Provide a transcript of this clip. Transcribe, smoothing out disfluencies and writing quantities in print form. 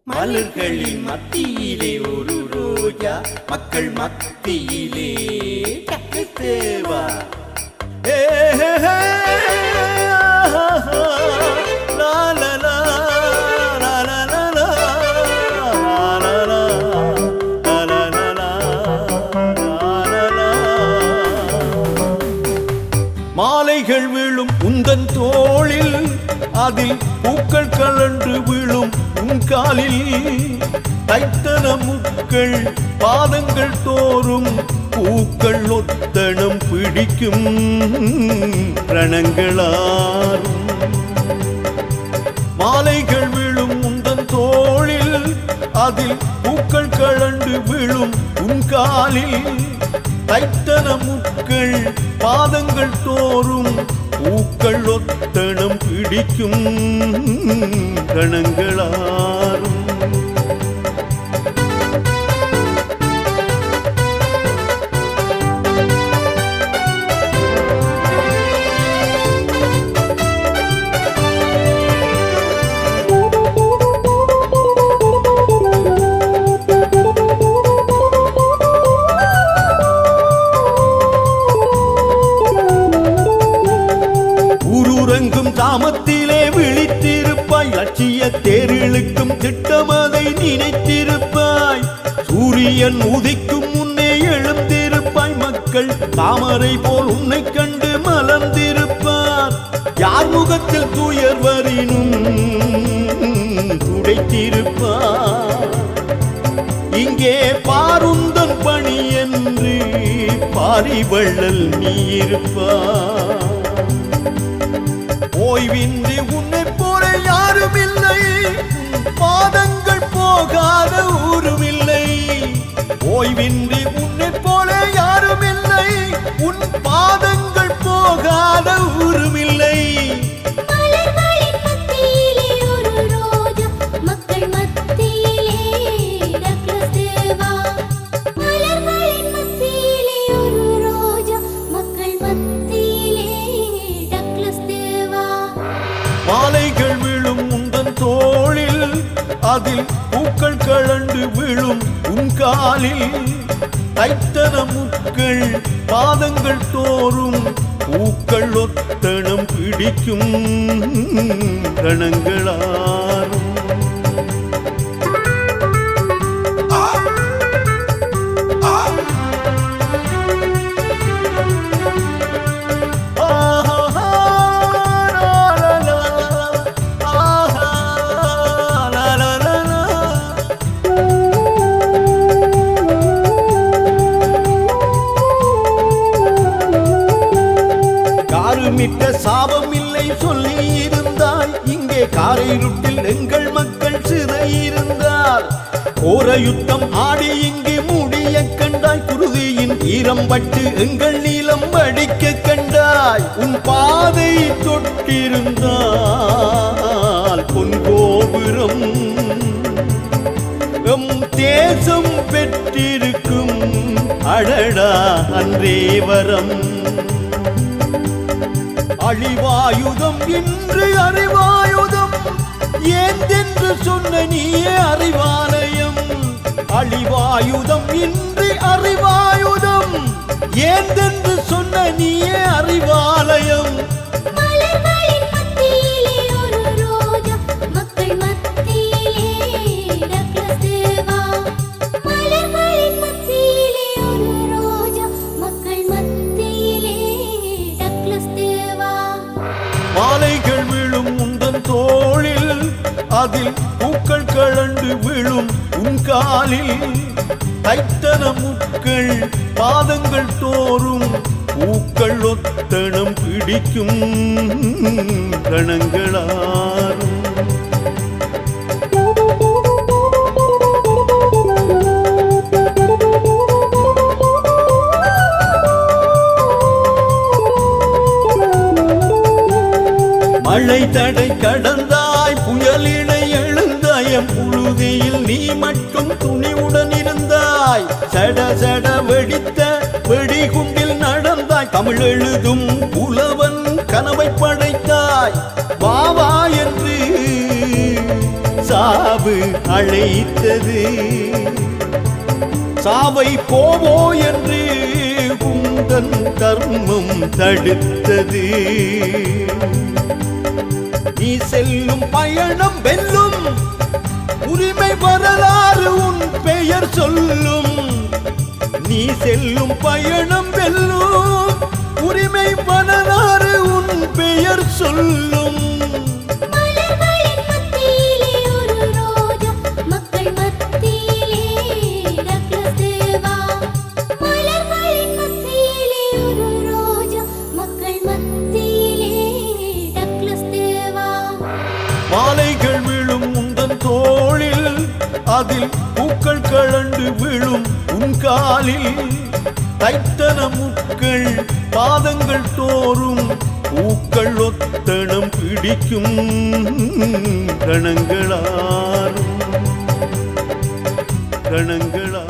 மலர்களின் மத்தியிலே ஒரு ரோஜா, மக்கள் மத்தியிலே தேவா. மாலைகள் விழும் உந்தன் தோளில், அதில் பூக்கள் கலன்று விழும் உன் காலில். தைத்தன முக்கள் பாதங்கள் தோறும் பூக்கள் ஒத்தனம் பிடிக்கும் ரணங்களாரும். மாலைகள் விழும் உந்தன் தோளில், அதில் பூக்கள் கலண்டு விழும் உன் காலில். தைத்தன முக்கள் பாதங்கள் தோறும் பூக்கள் ஒத்தனம் பிடிக்கும் கணங்களாரும். தாமத்திலே விழித்திருப்பாய், லட்சிய தேரிழுக்கும் திட்டமதை நினைத்திருப்பாய். சூரியன் உதிக்கும் முன்னே எழுந்திருப்பாய், மக்கள் தாமரை போல் உன்னை கண்டு மலர்ந்திருப்பார். யார் முகத்தில் துயர் வரினும் துடைத்திருப்பார். இங்கே பாருந்தன் பணி என்று பாரிவள்ளல் நீ இருப்பார். ஓய்வின்றி உன்னை போல யாரும் இல்லை, பாதங்கள் போகாத ஊருமில்லை. ஓய்வின்றி உன்னை போல யாரும் இல்லை, உன் பாதங்கள் போகாத ஊருமில்லை. மாலைகள் விழும் உந்தன் தோளில், அதில் பூக்கள் கலண்டு விழும் உன் காலில். தைத்தன முக்கள் பாதங்கள் தோறும் பூக்கள் ஒத்தனம் பிடிக்கும் கணங்களாரும். மிக்க சாபம் இல்லை சொல்லி இருந்தாய், இங்கே காரைருட்டில் எங்கள் மக்கள் சிறையிருந்தார். கோர யுத்தம் ஆடி இங்கு முடிய கண்டாய், குருதியின் ஈரம் பட்டு எங்கள் நீளம் வடிக்க கண்டாய். உன் பாதை தொட்டிருந்தால் பொன்கோபுரம் எம் தேசம் பெற்றிருக்கும், அடடா அன்றே வரம். அழிவாயுதம் இன்று அறிவாயுதம், ஏந்தென்று சொன்ன நீயே அறிவாலயம். அழிவாயுதம் இன்று அறிவாயுதம், ஏந்தென்று சொன்ன நீயே அறிவாலயம். மாலைகள் விழும் உந்தன் தோளில், அதில் பூக்கள் கலண்டு விழும் உன் காலில். தைத்தன முக்கள் பாதங்கள் தோறும் பூக்கள் ஒத்தனம் பிடிக்கும் கணங்களாரும். மழை தடை கடந்தாய், புயலினை எழுந்தாயம், புழுதியில் நீ மட்டும் துணிவுடன் இருந்தாய். சட சட வெடித்த வெடிகுண்டில் நடந்தாய், தமிழ் எழுதும் புலவன் கனவை படைத்தாய். வா வா என்று சாவு அழைத்தது. சாவை போவோ என்று உந்தன் தர்மம் தடுத்தது. நீ செல்லும் பயணம் வெல்லும், உரிமை வரலாறு உன் பெயர் சொல்லும். நீ செல்லும் பயணம் வெல்லும், உரிமை வரலாறு உன் பெயர் சொல்லும். மாலைகள் விழும் உந்தன் தோளில், அதில் பூக்கள் கலண்டு விழும் உன் காலில். தைத்தன முட்கள் பாதங்கள் தோறும் பூக்கள் ஒத்தனம் பிடிக்கும். கணங்களாரும் கணங்களா